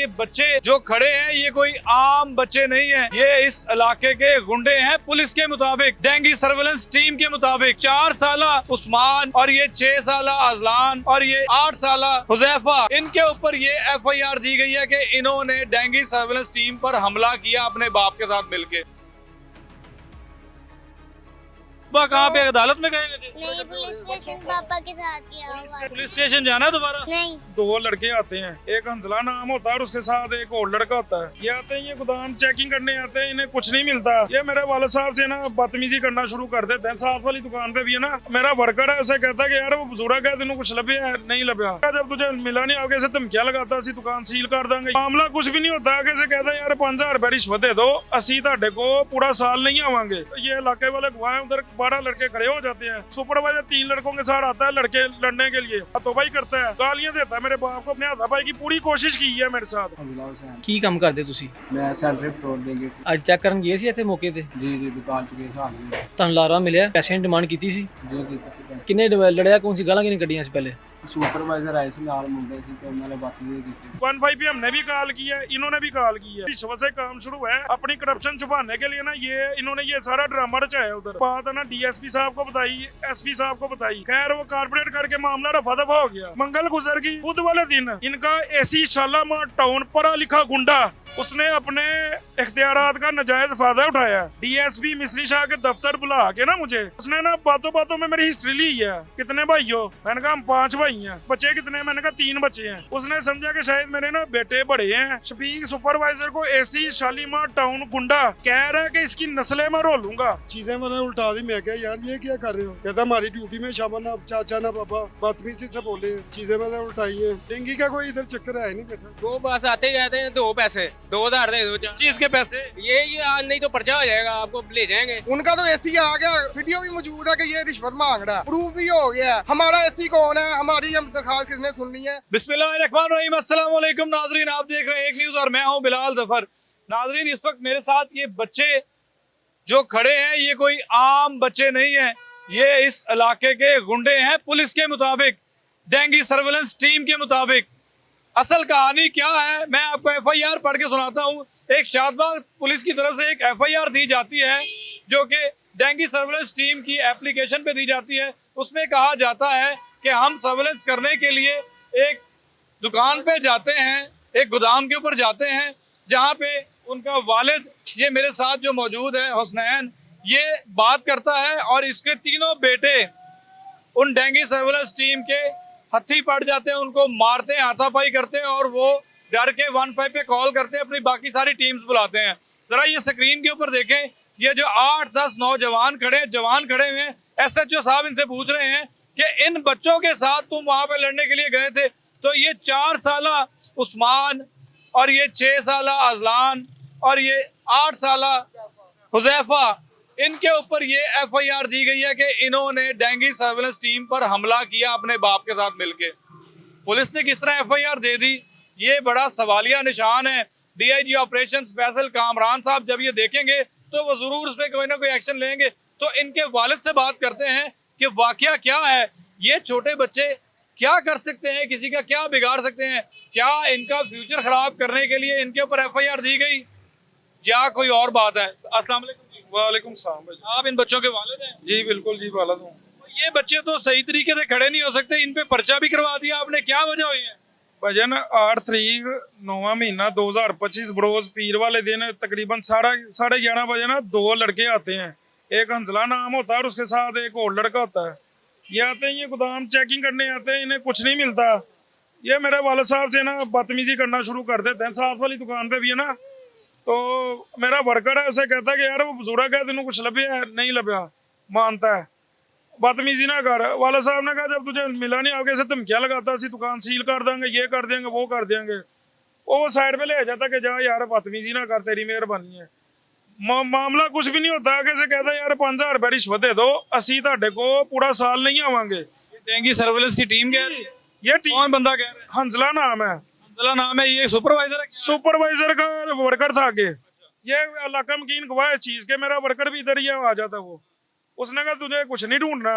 ये बच्चे जो खड़े हैं ये कोई आम बच्चे नहीं हैं, ये इस इलाके के गुंडे हैं। पुलिस के मुताबिक, डेंगी सर्वेलेंस टीम के मुताबिक 4 साला उस्मान और ये 6 साला अजलान और ये 8 साला हुजैफा, इनके ऊपर ये FIR दी गई है कि इन्होंने डेंगी सर्वेलेंस टीम पर हमला किया अपने बाप के साथ मिलके। कहाँ पे अदालत में गए? नहीं, पुलिस स्टेशन पापा के साथ किया हुआ। पुलिस स्टेशन जाना है दोबारा? नहीं। 2 लड़के आते हैं, एक हंसला नाम होता है और उसके साथ एक और लड़का होता है। ये आते हैं, ये गोदाम चेकिंग करने आते हैं, इन्हें कुछ नहीं मिलता। ये मेरे वालिद साहब से ना बदतमीजी करना शुरू कर देते हैं। साथ वाली दुकान पे भी है ना, मेरा वर्कर है, उसे कहता है कि यार वो बुजुर्ग है, तेनों कुछ लभ्या है? नहीं लभ्या। जब तुझे मिला नहीं आगे से धमकियां लगाता, असी दुकान सील कर देंगे। मामला कुछ भी नहीं होता, आगे से कहता है यार 5000 रुपए रिश्वत दे दो, असी ਤੁਹਾਡੇ को पूरा साल नहीं आवांगे। ये इलाके वाले गवाह हैं, उधर 12 लड़के खड़े हो जाते हैं। सुपरवाइजर 3 लड़कों के साथ आता है लड़के लड़ने के लिए, तो भाई करता है, गालियां देता है मेरे बाप को। अपने हाथापाई की पूरी कोशिश की है मेरे साथ। ਕੀ ਕੰਮ ਕਰਦੇ ਤੁਸੀਂ? ਮੈਂ ਸੈਲਰੀ ਪੈਟਰੋਲ ਦੇ ਕੇ ਅੱਜ ਚੈੱਕ ਕਰਨ ਗਏ ਸੀ ਇੱਥੇ ਮੌਕੇ ਤੇ? ਜੀ ਦੁਕਾਨ ਚ ਗਏ ਹਾਲ ਨਹੀਂ ਤੁਹਾਨੂੰ ਲਾਰਾ ਮਿਲਿਆ? ਪੈਸੇ ਦੀ ਡਿਮਾਂਡ ਕੀਤੀ ਸੀ? ਜੀ ਕੀਤਾ ਸੀ। ਕਿੰਨੇ ਲੜਿਆ ਕੌਣ ਸੀ? ਗਾਲਾਂ ਕਿਹਨੇ ਕੱਢੀਆਂ ਸੀ ਪਹਿਲੇ? सुपरवाइजर आए थे नाल मुंडे से, तो उन्होंने बातचीत की। 15 पे हमने भी कॉल की है, इन्होंने भी कॉल की है। रिश्वत से काम शुरू है, अपनी करप्शन छुपाने के लिए ना ये इन्होंने ये सारा ड्रामा रचाया। उधर बात है ना DSP साहब को बताई, SP साहब को बताई, खैर वो कारपोरेट करके मामला रफा दफा हो गया। मंगल गुजर गई, बुध वाले दिन इनका AC शालामार टाउन पढ़ा लिखा गुंडा, उसने अपने इख्तियारात का नाजायज फायदा उठाया। DSP मिस्री शाह के दफ्तर बुला के ना मुझे, उसने ना बातों बातों में मेरी हिस्ट्री ली है। कितने भाई हो? मैंने कहा हम 5 भाई हैं। बच्चे कितने? मैंने कहा 3 बच्चे हैं। उसने समझा कि शायद मेरे ना बेटे बड़े हैं। शफीक सुपरवाइजर को AC शालीमार टाउन गुंडा कह रहा है कि इसकी नस्लें मैं रोलूंगा। चीजें मैंने उल्टा दी। मैं क्या यार ये क्या कर रहे हो? कहता हमारी ड्यूटी में शामिल ना चाचा ना पापा, बदतमीजी से बोले हैं। चीजें मैंने उल्टाई है। डेंगी का कोई इधर चक्कर है नहीं बेटा। 2 बस आते ही जाते हैं, 2 पैसे 2000 दे दो। चीज के पैसे ये आज नहीं तो पर्चा हो जाएगा, आपको ले जाएंगे। उनका तो AC आ गया, वीडियो भी मौजूद है कि ये रिश्वत मांग रहा है, प्रूफ भी हो गया है। हमारा AC कौन है? हमारी हम दरखास्त किसने सुननी है? बिस्मिल्लाहिर्रहमानिर्रहीम, अस्सलाम वालेकुम नाजरीन, आप देख रहे हैं एक न्यूज और मैं हूं बिलाल जफर। नाजरीन, इस वक्त मेरे साथ ये बच्चे जो खड़े हैं ये कोई आम बच्चे नहीं हैं, ये इस इलाके के गुंडे हैं। पुलिस के मुताबिक, डेंगी सर्वेलेंस टीम के मुताबिक असल कहानी क्या है मैं आपको FIR पढ़ के सुनाता हूँ। एक शादबाग पुलिस की तरफ से एक FIR दी जाती है जो कि डेंगी सर्वेलेंस टीम की एप्लीकेशन पे दी जाती है। उसमें कहा जाता है कि हम सर्वेलेंस करने के लिए एक दुकान पे जाते हैं, एक गोदाम के ऊपर जाते हैं, जहाँ पे उनका वालिद, ये मेरे साथ जो मौजूद है हुसनैन, ये बात करता है और इसके 3 बेटे उन डेंगी सर्वेलेंस टीम के हत्थी पड़ जाते हैं, उनको मारते हैं, हाथापाई करते हैं और वो डर के 15 पे कॉल करते हैं, अपनी बाकी सारी टीम्स बुलाते हैं। जरा ये स्क्रीन के ऊपर देखें, ये जो 8-10 नौजवान जवान खड़े हुए हैं, SHO साहब इनसे पूछ रहे हैं कि इन बच्चों के साथ तुम वहां पे लड़ने के लिए गए थे? तो ये 4 साला उस्मान और ये 6 साला अजलान और ये 8 साला हुजैफा, इनके ऊपर ये FIR दी गई है कि इन्होंने डेंगी सर्वेलेंस टीम पर हमला किया अपने बाप के साथ मिलके। पुलिस ने किस तरह FIR दे दी, ये बड़ा सवालिया निशान है। DIG ऑपरेशन फैसल कामरान साहब जब ये देखेंगे तो वो जरूर उस पर कोई ना कोई एक्शन लेंगे। तो इनके वालिद से बात करते हैं कि वाकया क्या है, ये छोटे बच्चे क्या कर सकते हैं, किसी का क्या बिगाड़ सकते हैं, क्या इनका फ्यूचर खराब करने के लिए इनके ऊपर FIR दी गई या कोई और बात है? अस्सलाम वालेकुम। वालेकुम सलाम भाई। आप इन बच्चों के वालिद हैं? जी बिल्कुल जी वालिद हूँ। ये बच्चे तो सही तरीके से खड़े नहीं हो सकते, इन पे पर्चा भी करवा दिया आपने, क्या वजह हुई है? भजन 8 तारीख 9वां महीना 2025 बरोज पीर वाले दिन तकरीबन 11:30 बजे ना 2 लड़के आते हैं, एक हंसला नाम होता है और उसके साथ एक और लड़का होता है। ये आते हैं, ये गोदाम चेकिंग करने आते हैं, इन्हें कुछ नहीं मिलता। ये मेरे वालिद साहब से ना बदतमीजी करना शुरू कर देते हैं। साथ वाली दुकान पे भी है ना, तो मेरा वर्कर है, उसे कहता है कि यार वो बुजुर्ग है, तेनों कुछ लभ्या है? नहीं लभ्या। मानता है, बदतमीजी ना कर। वाला साहब ने कहा जब तुझे मिला नहीं आगे से धमकियां लगाता, असी दुकान सील कर देंगे, ये कर देंगे, वो कर देंगे। वो साइड पे ले जाता कि जा यार बदतमीजी ना कर, तेरी मेहरबानी है। मामला कुछ भी नहीं होता, आगे से कहता यार 5000 रुपए रिश्वत दे दो, असी ਤੁਹਾਡੇ को पूरा साल नहीं आवांगे। डेंगी सर्वेलेंस की टीम कह रही है? ये कौन बंदा कह रहा है? हंसला नाम है। हंसला नाम है, ये सुपरवाइजर है? सुपरवाइजर का वर्कर था आगे। ये इलाका मकीन गवाह है इस चीज के, मेरा वर्कर भी इधर ही आ जाता। वो उसने कहा तुझे कुछ नहीं ढूंढना।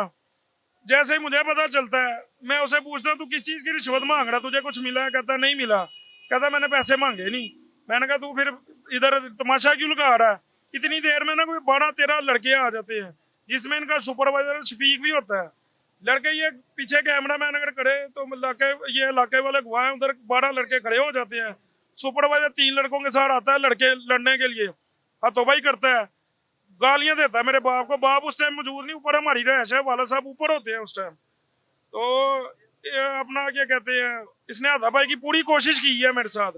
जैसे ही मुझे पता चलता है मैं उसे पूछता हूँ तू किस चीज की रिश्वत मांग रहा, तुझे कुछ मिला है? कहता नहीं मिला। कहता मैंने पैसे मांगे नहीं। मैंने कहा तू फिर इधर तमाशा क्यों लगा रहा है? इतनी देर में ना कोई 12-13 लड़के आ जाते हैं, जिसमें इनका सुपरवाइजर शफीक भी होता है। लड़के ये पीछे कैमरा मैन अगर खड़े तो ये इलाके वाले गवाह हैं, उधर 12 लड़के खड़े हो जाते हैं। सुपरवाइजर 3 लड़कों के साथ आता है लड़के लड़ने के लिए, हाथों करता है, गालियां देता है मेरे बाप को। बाप उस टाइम मौजूद नहीं, ऊपर हमारी रहायश है, वाला साहब ऊपर होते हैं उस टाइम। तो ये अपना क्या कहते हैं, इसने हाथापाई की पूरी कोशिश की है मेरे साथ।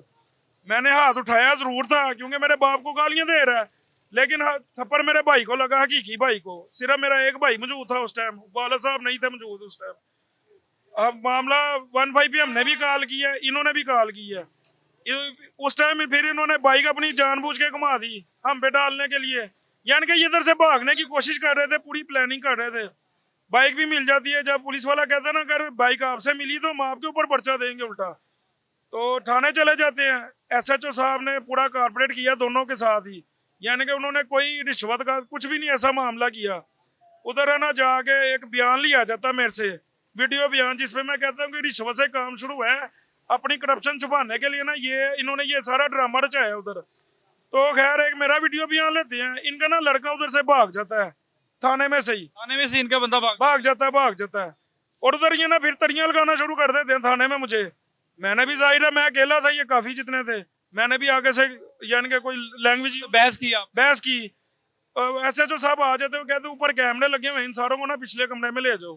मैंने हाथ उठाया जरूर था क्योंकि मेरे बाप को गालियां दे रहा है, लेकिन थप्पड़ मेरे भाई को लगा, हकीकी भाई को। सिर्फ मेरा एक भाई मौजूद था उस टाइम, वाला साहब नहीं थे मौजूद उस टाइम। अब मामला 15 पे हमने भी कॉल की है, इन्होंने भी कॉल की है। उस टाइम फिर इन्होंने बाइक अपनी जानबूझ के घुमा दी हम पे डालने के लिए, यानी कि इधर से भागने की कोशिश कर रहे थे, पूरी प्लानिंग कर रहे थे। बाइक भी मिल जाती है, जब पुलिस वाला कहता है ना अगर बाइक आपसे मिली तो हम आपके ऊपर पर्चा देंगे उल्टा, तो थाने चले जाते हैं। SHO साहब ने पूरा कॉर्पोरेट किया दोनों के साथ ही, यानी कि उन्होंने कोई रिश्वत का कुछ भी नहीं ऐसा मामला किया। उधर है ना जाके एक बयान लिया जाता मेरे से, वीडियो बयान, जिसमें मैं कहता हूँ कि रिश्वत से काम शुरू है, अपनी करप्शन छुपाने के लिए ना इन्होंने ये सारा ड्रामा रचाया उधर। तो खैर एक मेरा वीडियो बयान लेते हैं, इनका ना लड़का उधर से भाग जाता है, थाने में से ही थाने में से इनका बंदा भाग जाता है। और उधर ये ना फिर तरियां लगाना शुरू कर देते हैं थाने में मुझे। मैंने भी जाहिर है, मैं अकेला था, ये काफी जितने थे, मैंने भी आगे से यानी कि कोई लैंग्वेज बहस की। SHO साहब आ जाते, वो कहते ऊपर कैमरे लगे हुए, इन सारों को ना पिछले कमरे में ले जाओ।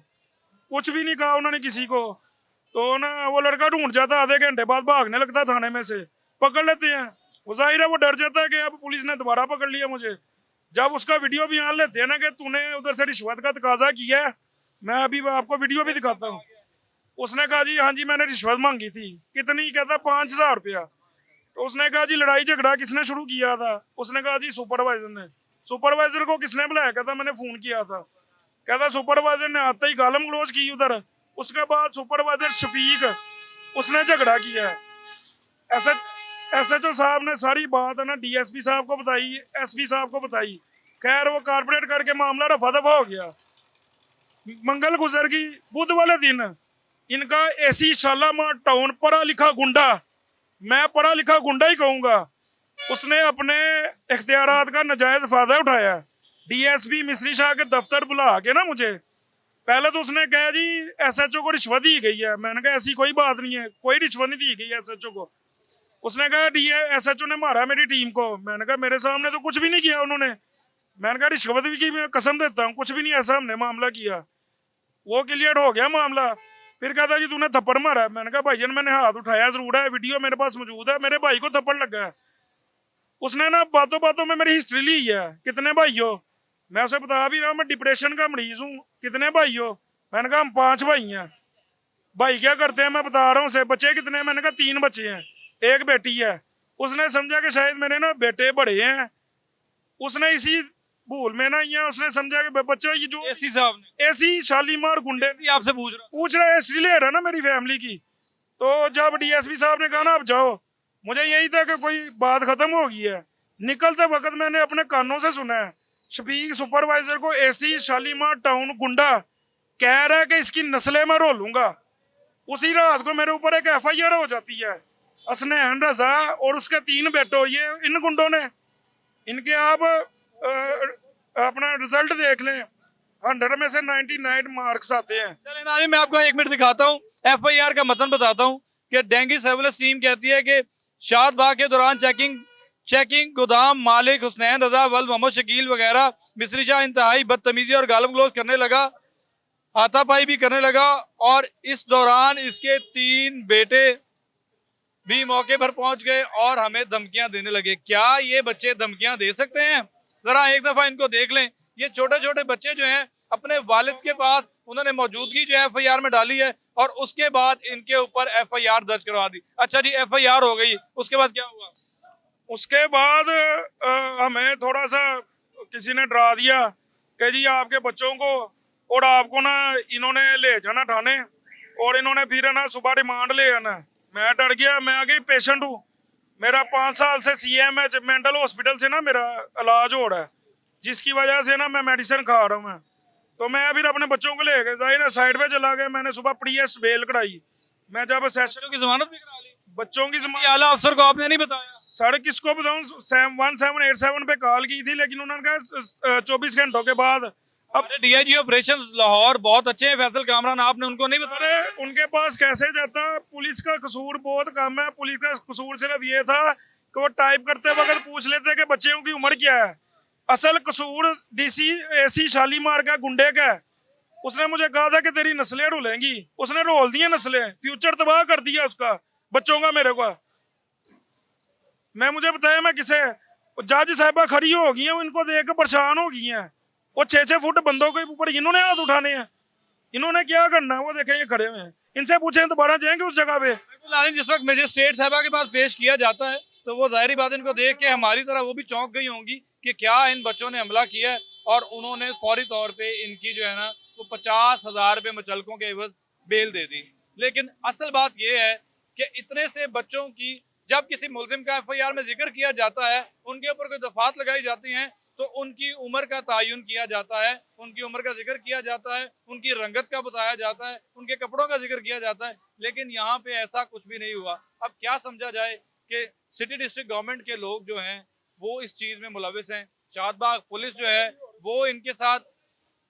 कुछ भी नहीं कहा उन्होंने किसी को। तो ना वो लड़का ढूंढ जाता, आधे घंटे बाद भागने लगता थाने में से, पकड़ लेते हैं। वो जाहिर है वो डर जाता है कि अब पुलिस ने दोबारा पकड़ लिया मुझे। जब उसका वीडियो बयान लेते हैं ना कि तूने उधर से रिश्वत का तकाजा किया है, मैं अभी आपको वीडियो भी दिखाता हूँ। उसने कहा जी हाँ जी मैंने रिश्वत मांगी थी। कितनी? कहता 5000 रुपया। तो उसने कहा जी लड़ाई झगड़ा किसने शुरू किया था? उसने कहा जी सुपरवाइजर ने। सुपरवाइजर को किसने बुलाया? कहता मैंने फोन किया था। कहता सुपरवाइजर ने आते ही गालम गलोच की उधर। उसके बाद सुपरवाइजर शफीक उसने झगड़ा किया है। SHO साहब ने सारी बात है ना DSP साहब को बताई, SP साहब को बताई। खैर वो कारपोरेट करके मामला रफा दफा हो गया। मंगल गुजर की बुध वाले दिन इनका AC शालामार टाउन पढ़ा लिखा गुंडा, मैं पढ़ा लिखा गुंडा ही कहूंगा, उसने अपने इख्तियारात का नाजायज फायदा उठाया। DSP मिस्री शाह के दफ्तर बुला के ना मुझे, पहले तो उसने कहा जी SHO को रिश्वत दी गई है। मैंने कहा ऐसी कोई बात नहीं है, कोई रिश्वत नहीं दी गई है SHO को। उसने कहा SHO ने मारा मेरी टीम को। मैंने कहा मेरे सामने तो कुछ भी नहीं किया उन्होंने। मैंने कहा रिश्वत भी की, मैं कसम देता हूँ कुछ भी नहीं ऐसा हमने मामला किया। वो क्लियर हो गया मामला। फिर कहता जी तूने थप्पड़ मारा। मैंने कहा भाईजान मैंने हाथ उठाया जरूर है, वीडियो मेरे पास मौजूद है, मेरे भाई को थप्पड़ लगा है। उसने ना बातों बातों में मेरी हिस्ट्री ली है, कितने भाई हो? मैं उसे बता भी रहा हूँ मैं डिप्रेशन का मरीज हूँ। कितने भाई हो? मैंने कहा हम 5 भाई हैं। भाई क्या करते हैं मैं बता रहा हूँ उसे। बच्चे कितने? मैंने कहा 3 बच्चे हैं, 1 बेटी है। उसने समझा कि शायद मेरे ना बेटे बड़े हैं। उसने इसी भूल में ना ये उसने समझा कि बच्चा ये जो AC साहब ने, AC शालीमार गुंडे आपसे पूछ रहा है, हिस्ट्री ले रहा है ना मेरी फैमिली की। तो जब DSP साहब ने कहा ना आप जाओ, मुझे यही था कि कोई बात खत्म हो गई है। निकलते वक्त मैंने अपने कानों से सुना है शफीक सुपरवाइजर को AC शालीमार टाउन गुंडा कह रहा है कि इसकी नस्लें मैं रोलूंगा। उसी रात को मेरे ऊपर एक FIR हो जाती है। हसनैन रजा और उसके 3 बेटों, ये इन गुंडों ने, इनके आप अपना रिजल्ट देख लें, 100 में से 99 मार्क्स आते हैं। चलिए नाज़रीन मैं आपको 1 मिनट दिखाता हूँ, FIR का मतन बताता हूँ कि डेंगी सर्विलेंस टीम कहती है कि शादबाग के दौरान चेकिंग गोदाम मालिक हुसनैन रजा वल मोहम्मद शकील वगैरह मिस्री शाह इंतहाई बदतमीजी और गालम गलोच करने लगा, हाथापाई भी करने लगा। और इस दौरान इसके 3 बेटे भी मौके पर पहुंच गए और हमें धमकियां देने लगे। क्या ये बच्चे धमकियां दे सकते हैं? जरा एक दफा इनको देख लें। ये छोटे छोटे बच्चे जो हैं अपने वालिद के पास उन्होंने मौजूदगी जो है FIR में डाली है और उसके बाद इनके ऊपर FIR दर्ज करवा दी। अच्छा जी FIR हो गई, उसके बाद क्या हुआ? उसके बाद हमें थोड़ा सा किसी ने डरा दिया कि जी आपके बच्चों को और आपको ना इन्होंने ले जाना थाने और इन्होंने फिर ना सुबह रिमांड ले आना। मैं डर गया, मैं आगे पेशेंट हूँ, मेरा 5 साल से CMH मेंटल हॉस्पिटल से ना मेरा इलाज हो रहा है, जिसकी वजह से ना मैं मेडिसिन खा रहा हूँ मैं। तो मैं फिर अपने बच्चों को ले गए, जाहिर है साइड पे चला गया। मैंने सुबह प्रीएस्ट बेल कढ़ाई। मैं जब सेशन की जमानत भी करा ली? बच्चों की ये आला अफसर को आपने नहीं बताया? सर किसको बताऊं, 1787 पे कॉल की थी, लेकिन उन्होंने कहा 24 घंटों के बाद। अब डीआईजी ऑपरेशन लाहौर बहुत अच्छे हैं फैसल कामरान, आपने उनको नहीं बताया? अरे उनके पास कैसे जाता, पुलिस का कसूर बहुत कम है। पुलिस का कसूर सिर्फ ये था कि वो टाइप करते वक्त पूछ लेते कि बच्चों की उम्र क्या है। असल कसूर डीसी एसी शालीमार का गुंडे का है। उसने मुझे कहा था कि तेरी नस्लें रुलेंगी, उसने रोल दी नस्लें, फ्यूचर तबाह कर दिया उसका, बच्चों का मेरे को। मैं मुझे बताया मैं किसे, जज साहिबा खड़ी हो गई हैं, इनको देख के परेशान हो गई हैं। वो 6-6 फुट बंदों के ऊपर इन्होंने हाथ उठाने हैं, इन्होंने क्या करना है? वो देखें ये खड़े हुए हैं, इनसे पूछें दोबारा जाएंगे उस जगह पे। जिस वक्त मजिस्ट्रेट साहबा के पास पेश किया जाता है तो वो जाहिर बात इनको देख के हमारी तरह वो भी चौंक गई होंगी कि क्या इन बच्चों ने हमला किया है, और उन्होंने फौरी तौर पे इनकी जो है ना वो 50,000 रुपये मुचलकों के एवज बेल दे दी। लेकिन असल बात यह है कि इतने से बच्चों की जब किसी मुलजिम का FIR में जिक्र किया जाता है, उनके ऊपर कोई दफात लगाई जाती हैं, तो उनकी उम्र का तयन किया जाता है, उनकी उम्र का जिक्र किया जाता है, उनकी रंगत का बताया जाता है, उनके कपड़ों का जिक्र किया जाता है। लेकिन यहाँ पे ऐसा कुछ भी नहीं हुआ। अब क्या समझा जाए कि सिटी डिस्ट्रिक्ट गवर्नमेंट के लोग जो हैं वो इस चीज़ में मुलविस हैं, शादबाग पुलिस जो है वो इनके साथ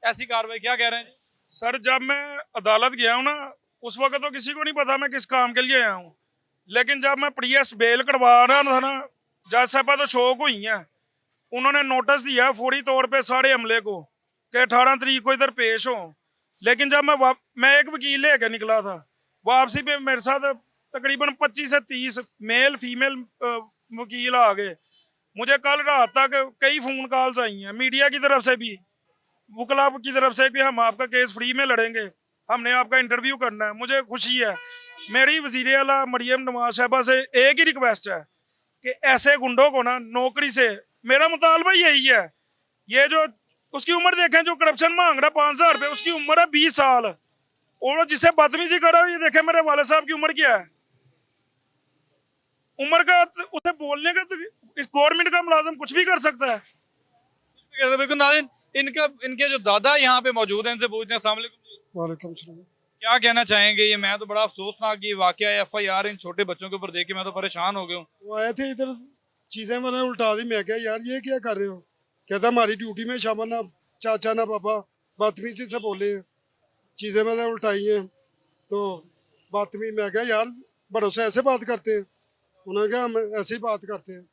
ऐसी कार्रवाई, क्या कह रहे हैं? सर जब मैं अदालत गया हूँ ना, उस वक्त तो किसी को नहीं पता मैं किस काम के लिए आया हूँ, लेकिन जब मैं प्रीएस बेल कटवा रहा था ना, जज साहबा तो शौक हुई हैं। उन्होंने नोटिस दिया फौरी तौर पे सारे अमले को कि 18 तारीख को इधर पेश हो। लेकिन जब मैं एक वकील लेके निकला था, वापसी पे मेरे साथ तकरीबन 25 से 30 मेल फीमेल वकील आ गए। मुझे कल रात तक कई फ़ोन कॉल्स आई हैं मीडिया की तरफ से भी, वकला की तरफ से भी, हम आपका केस फ्री में लड़ेंगे, हमने आपका इंटरव्यू करना है। मुझे खुशी है। मेरी वज़ीर आला मरियम नवाज साहबा से एक ही रिक्वेस्ट है कि ऐसे गुंडों को ना नौकरी से, मेरा मुतालबा यही है। ये जो उसकी उम्र देखें, जो करप्शन मांग रहा 5,000 रुपये, उसकी उम्र है 20 साल, और जिससे बदतमीजी कर रहा है, ये देखें मेरे वाले साहब की उम्र क्या है। उम्र का उसे बोलने का तो इस गवर्नमेंट का मुलाजिम कुछ भी कर सकता है। बिल्कुल नाज़रीन, इनके जो दादा यहाँ पे मौजूद हैं, इनसे पूछते हैं। अस्सलाम वालेकुम। वालेकुम सलाम। क्या कहना चाहेंगे? ये मैं तो बड़ा अफसोसनाक ये वाकया है, FIR इन छोटे बच्चों के ऊपर देख के मैं तो परेशान हो गया हूँ। वो आए थे इधर, चीज़ें मैंने उल्टा दी। मैं क्या यार ये क्या कर रहे हो? कहता हमारी ड्यूटी में शामिल ना चाचा ना पापा, बदतमीजी से बोले हैं, चीज़ें मैंने उल्टाई हैं। तो बदतमीज, मैं क्या यार बड़ों से ऐसे बात करते हैं? उन्होंने कहा हम ऐसे ही बात करते हैं,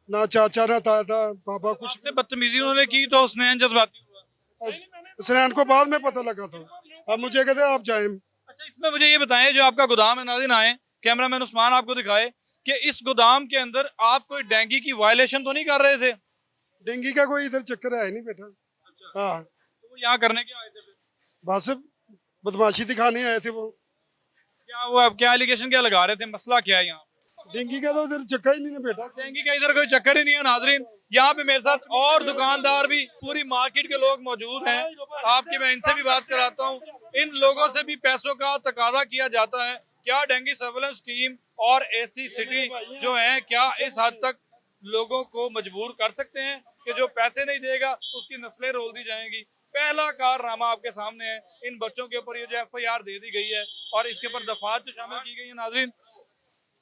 ना चाचा ना ताता पापा कुछ। से बदतमीजी उन्होंने की तो उसने जज्बाती हुआ। स्नैन को बाद में पता लगा था। अब मुझे कहते आप जाएं। अच्छा, इसमें मुझे ये बताएं, जो आपका गोदाम है, नाज़रीन आए कैमरामैन उस्मान आपको दिखाए कि इस गोदाम के अंदर आप कोई डेंगू की वायलेशन तो नहीं कर रहे थे? डेंगू का कोई इधर चक्कर है नहीं बेटा। हाँ, तो वो यहाँ करने क्या आए थे? बस बदमाशी दिखाने आए थे वो। क्या वो क्या एलिगेशन क्या लगा रहे थे? मसला क्या है यहाँ? डेंगू का तो इधर चक्कर ही नहीं है बेटा। डेंगू का इधर कोई चक्कर ही नहीं है। नाजरीन, यहाँ पे मेरे साथ और दुकानदार भी, पूरी मार्केट के लोग मौजूद हैं। आपकी मैं इनसे भी बात कराता हूँ। इन लोगों से भी पैसों का तकाजा किया जाता है। क्या डेंगू सर्वेलेंस टीम और एसी सिटी जो है, क्या इस हद तक लोगों को मजबूर कर सकते हैं कि जो पैसे नहीं देगा उसकी नस्लें रोल दी जाएंगी? पहला कारनामा आपके सामने है। इन बच्चों के ऊपर ये जो FIR दे दी गई है और इसके ऊपर दफात जो शामिल की गई है नाजरीन,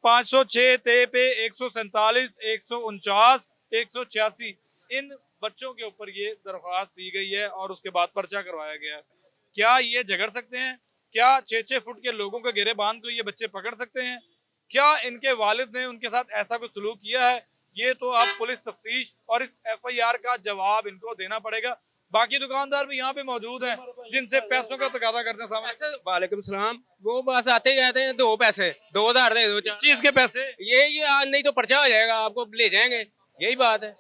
506 पे 147, 149, 186 इन बच्चों के ऊपर ये दरख्वास्त दी गई है और उसके बाद पर्चा करवाया गया है। क्या ये झगड़ सकते हैं? क्या 6-6 फुट के लोगों के घेरे बांध को ये बच्चे पकड़ सकते हैं? क्या इनके वालिद ने उनके साथ ऐसा कुछ सलूक किया है? ये तो आप पुलिस तफ्तीश और इस FIR का जवाब इनको देना पड़ेगा। बाकी दुकानदार भी यहाँ पे मौजूद हैं जिनसे पैसों का तकाजा करते हैं। वालेकुम सलाम। वो बस आते ही कहते हैं 2 पैसे, 2,000 दे दो। चीज के पैसे ये आज नहीं तो पर्चा हो जाएगा, आपको ले जाएंगे, यही बात है।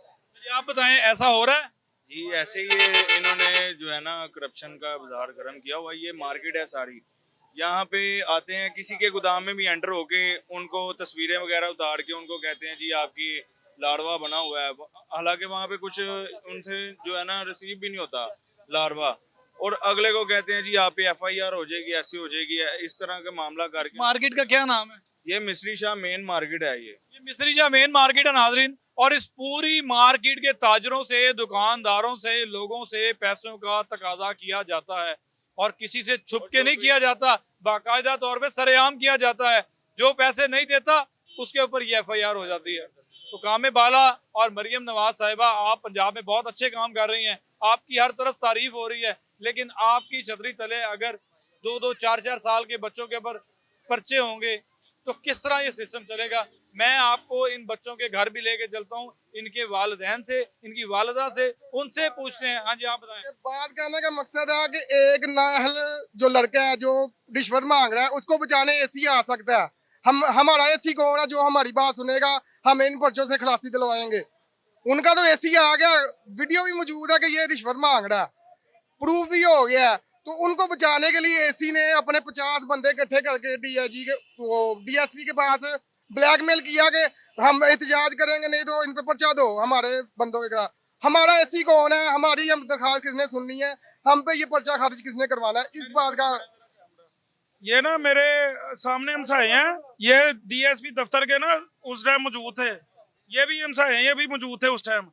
आप बताएं, ऐसा हो रहा है? जी ऐसे ही इन्होंने जो है ना करप्शन का बाजार गर्म किया हुआ। ये मार्केट है सारी, यहाँ पे आते हैं किसी के गोदाम में भी एंटर होके उनको तस्वीरें वगैरह उतार के उनको कहते हैं जी आपकी लाड़वा बना हुआ है। हालांकि वहाँ पे कुछ उनसे जो है ना रिसीव भी नहीं होता लाड़वा, और अगले को कहते हैं जी आप पे FIR हो जाएगी, ऐसी हो जाएगी, इस तरह का मामला करके। मार्केट का क्या नाम है? ये मिस्री शाह मेन मार्केट है। ये मिस्री शाह मेन मार्केट है नाजरीन, और इस पूरी मार्केट के ताजरों से, दुकानदारों से, लोगों से पैसों का तकाजा किया जाता है और किसी से छुप के नहीं किया जाता, बाकायदा तौर पे सरेआम किया जाता है। जो पैसे नहीं देता उसके ऊपर ये FIR हो जाती है। तो कामे बाला और मरियम नवाज साहिबा, आप पंजाब में बहुत अच्छे काम कर रही हैं, आपकी हर तरफ तारीफ हो रही है, लेकिन आपकी छतरी तले अगर 2-2, 4-4 साल के बच्चों के ऊपर पर्चे होंगे तो किस तरह ये सिस्टम चलेगा। मैं आपको इन बच्चों के घर भी लेके चलता हूँ, इनके वालिदैन से, इनकी वालिदा से, उनसे पूछते हैं। हाँ जी, आप बताएं। बात करने का मकसद है कि एक नाअहल जो लड़का है जो रिश्वत मांग रहा है उसको बचाने एसी आ सकता है। हमारा एसी कौन है जो हमारी बात सुनेगा, हम इन पर्चों से खलासी दिलवाएंगे। उनका तो एसी आ गया, वीडियो भी मौजूद है कि ये रिश्वत मांग रहा है, प्रूफ भी हो गया है। तो उनको बचाने के लिए एसी ने अपने 50 बंदे इकट्ठे करके DIG के DSP के पास ब्लैकमेल किया कि हम एहतजाज करेंगे, नहीं तो इन पे पर्चा दो हमारे बंदों के खिलाफ। हमारा एसी कौन है, हमारी हम दरखास्त किसने सुननी है, हम पे ये पर्चा खारिज किसने करवाना है, इस बात का। ये ना मेरे सामने हमसाए हैं, ये DSP दफ्तर के ना उस टाइम मौजूद थे, ये भी हमसाए हैं, ये भी मौजूद थे उस टाइम।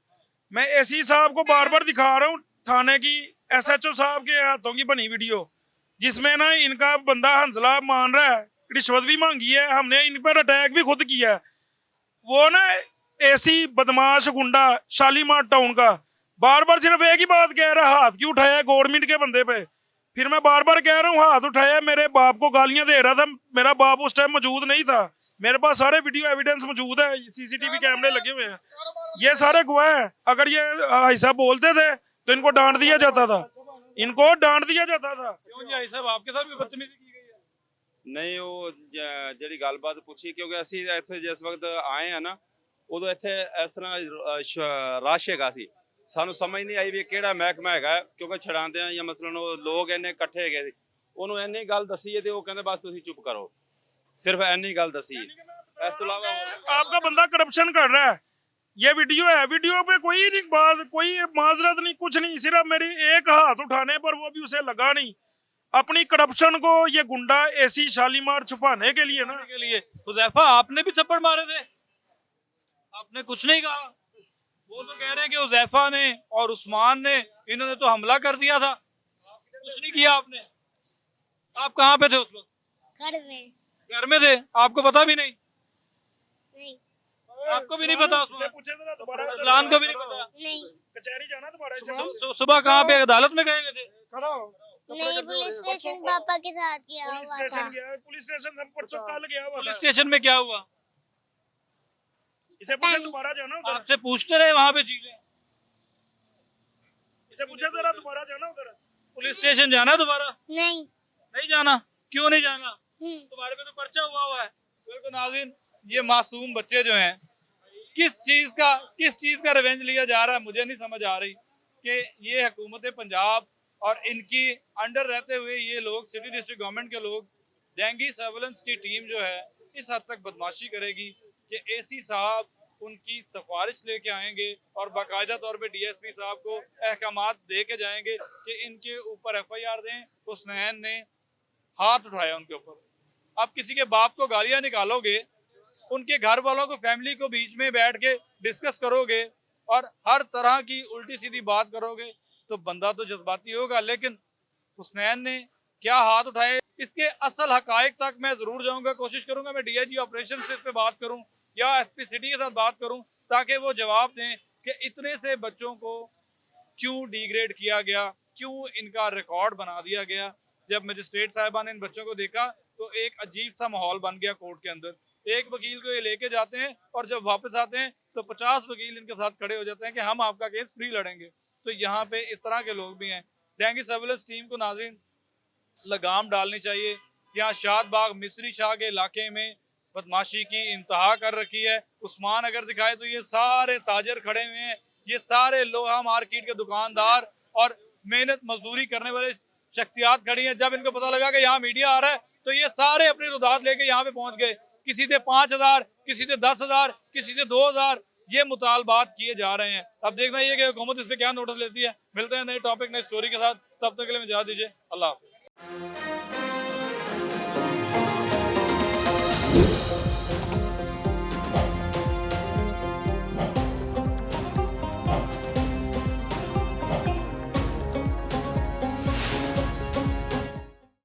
मैं एसी साहब को बार बार दिखा रहा हूँ थाने की SHO साहब के हाथों की बनी वीडियो, जिसमें ना इनका बंदा हंसला मान रहा है, रिश्वत भी मांगी है, हमने इन पर अटैक भी खुद किया है। वो ना एसी बदमाश गुंडा शालीमार टाउन का बार बार सिर्फ एक ही बात कह रहा है, हाथ क्यों उठाया गवर्नमेंट के बंदे पे। फिर मैं बार बार कह रहा हूँ हाथ उठाया, मेरे बाप को गालियां दे रहा था, मेरा बाप उस टाइम मौजूद नहीं था, मेरे पास सारे वीडियो एविडेंस मौजूद है, CCTV कैमरे लगे हुए हैं, ये सारे गवाह हैं। अगर ये भाई साहब बोलते थे तो इनको डांट दिया जाता था, इनको डांट दिया जाता था। क्यों जी भाई साहब, आपके साथ भी बदतमीजी की गई है? ਨਹੀਂ ਉਹ ਜਿਹੜੀ ਗੱਲਬਾਤ ਪੁੱਛੀ, ਕਿਉਂਕਿ ਅਸੀਂ ਇੱਥੇ ਜਿਸ ਵਕਤ ਆਏ ਆ ਨਾ ਉਦੋਂ ਇੱਥੇ ਇਸ ਤਰ੍ਹਾਂ ਰਸ਼ ਹੈਗਾ ਸੀ, ਸਾਨੂੰ ਸਮਝ ਨਹੀਂ ਆਈ ਵੀ ਕਿਹੜਾ ਮਹਿਕਮਾ ਹੈਗਾ, ਕਿਉਂਕਿ ਛੜਾਉਂਦੇ ਆ ਜਾਂ ਮਸਲਨ ਉਹ ਲੋਕ ਇੰਨੇ ਇਕੱਠੇ ਹੈਗੇ ਸੀ, ਉਹਨੂੰ ਇੰਨੀ ਗੱਲ ਦੱਸੀ ਹੈ ਤੇ ਉਹ ਕਹਿੰਦੇ ਬਸ ਤੁਸੀਂ ਚੁੱਪ ਕਰੋ, सिर्फ ऐनी गल दसी। इस तो अलावा आपका बंदा करप्शन कर रहा है, ये वीडियो है, वीडियो पे कोई नहीं बात, कोई माजरत नहीं, कुछ नहीं, सिर्फ मेरी एक हाथ उठाने पर वो भी उसे लगा नहीं। अपनी करप्शन को ये गुंडा एसी शालीमार छुपाने के लिए ना के लिए। हुज़ैफा, आपने भी थप्पड़ मारे थे, आपने कुछ नहीं कहा। वो तो कह रहे हैं कि हुज़ैफा ने और उस्मान ने, इन्होंने तो हमला कर दिया था, कुछ नहीं किया आपने। आप कहाँ पे थे उस वक्त? घर में थे, आपको पता भी नहीं? नहीं आपको भी नहीं पता? से पूछे थे ना दोबारा, अजलान को भी नहीं पता? नहीं कचहरी जाना दोबारा। सुबह कहाँ पे अदालत में गए थे? नहीं, पुलिस स्टेशन पापा के साथ गया पुलिस हुआ था। स्टेशन गया, पुलिस स्टेशन हम परसों कल गया हुआ पुलिस था। स्टेशन में क्या हुआ? इसे पूछे दोबारा जाना उधर, आपसे पूछते रहे वहाँ पे चीजें। इसे पूछे जरा दोबारा जाना उधर। पुलिस स्टेशन जाना दोबारा? नहीं नहीं जाना? क्यों नहीं जाना? तुम्हारे पे तो पर्चा हुआ है। बिल्कुल नाज़रीन, ये मासूम बच्चे जो हैं, किस चीज का रिवेंज लिया जा रहा है, मुझे नहीं समझ आ रही कि ये हुकूमत पंजाब और इनकी अंडर रहते हुए ये लोग, सिटी डिस्ट्रिक्ट गवर्नमेंट के लोग, डेंगी सर्वेलेंस की टीम जो है इस हद तक बदमाशी करेगी कि AC साहब उनकी सिफारिश लेके आएंगे और बाकायदा तौर पे DSP साहब को अहकामात दे के जाएंगे कि इनके ऊपर FIR दें। हुसनैन ने हाथ उठाया उनके ऊपर। आप किसी के बाप को गालियां निकालोगे, उनके घर वालों को, फैमिली को बीच में बैठ के डिस्कस करोगे और हर तरह की उल्टी सीधी बात करोगे तो बंदा तो जज्बाती होगा। लेकिन हुसनैन ने क्या हाथ उठाए, इसके असल हकायक तक मैं जरूर जाऊंगा, कोशिश करूंगा मैं DIG ऑपरेशन से इस पे बात करूं या SP सिटी के साथ बात करूं, ताकि वो जवाब दें कि इतने से बच्चों को क्यों डिग्रेड किया गया, क्यों इनका रिकॉर्ड बना दिया गया। जब मजिस्ट्रेट साहिबा ने इन बच्चों को देखा तो एक अजीब सा माहौल बन गया कोर्ट के अंदर। एक वकील को ये लेके जाते हैं और जब वापस आते हैं तो 50 वकील इनके साथ खड़े हो जाते हैं कि हम आपका केस फ्री लड़ेंगे। तो यहाँ पे इस तरह के लोग भी हैं। डेंगी सर्विलेंस टीम को नाज़रीन लगाम डालनी चाहिए। यहाँ शादबाग मिस्री शाह के इलाके में बदमाशी की इंतहा कर रखी है। उस्मान अगर दिखाए तो ये सारे ताजर खड़े हुए हैं, ये सारे लोहा मार्केट के दुकानदार और मेहनत मजदूरी करने वाले शख्सियात खड़ी हैं। जब इनको पता लगा कि यहाँ मीडिया आ रहा है तो ये सारे अपनी रुदात लेके यहाँ पे पहुंच गए। किसी से 5,000, किसी से 10,000, किसी से 2,000 ये मुतालबात किए जा रहे हैं। अब देखना ये कि हुकूमत इस पे क्या नोटिस लेती है। मिलते हैं नए टॉपिक, नई स्टोरी के साथ, तब तक के लिए इजाज़त दीजिए। अल्लाह हाफ़िज़।